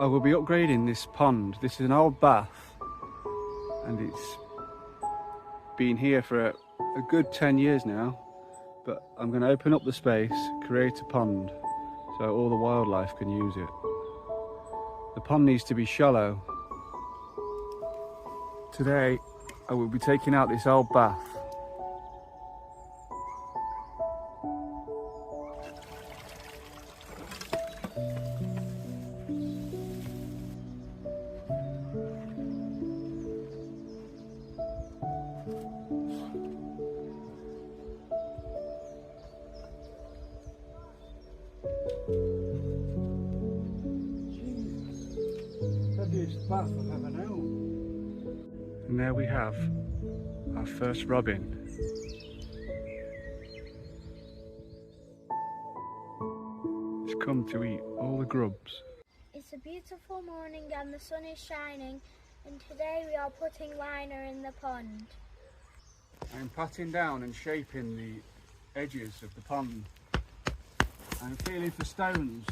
I will be upgrading this pond. This is an old bath and it's been here for a good 10 years now, but I'm going to open up the space, create a pond so all the wildlife can use it. The pond needs to be shallow. Today I will be taking out this old bath. Heaviest bath I've ever known. And there we have our first robin. It's come to eat all the grubs. It's a beautiful morning and the sun is shining, and today we are putting liner in the pond. I'm patting down and shaping the edges of the pond. I'm feeling for stones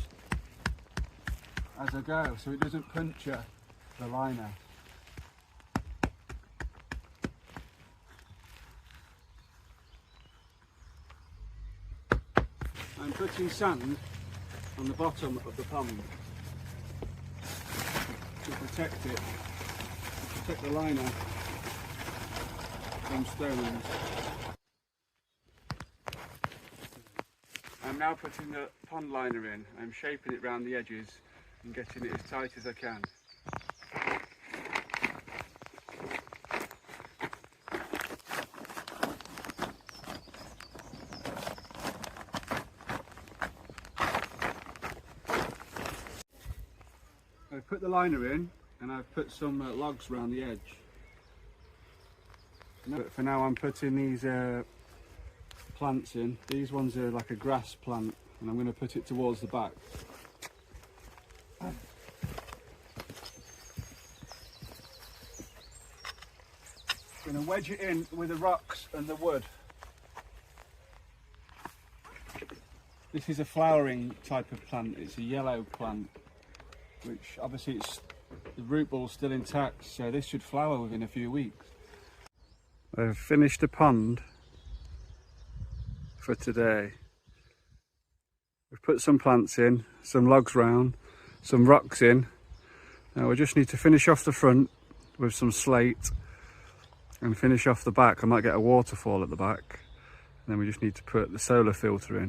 as I go so it doesn't puncture the liner. I'm putting sand on the bottom of the pond to protect it, to protect the liner from stones. I'm now putting the pond liner in. I'm shaping it round the edges and getting it as tight as I can. I've put the liner in and I've put some logs around the edge. But for now I'm putting these plants in. These ones are like a grass plant and I'm going to put it towards the back. I'm going to wedge it in with the rocks and the wood. This is a flowering type of plant. It's a yellow plant, which obviously the root ball's still intact, so this should flower within a few weeks. I've finished a pond for today. We've put some plants in, some logs round, some rocks in. Now we just need to finish off the front with some slate and finish off the back. I might get a waterfall at the back. And then we just need to put the solar filter in.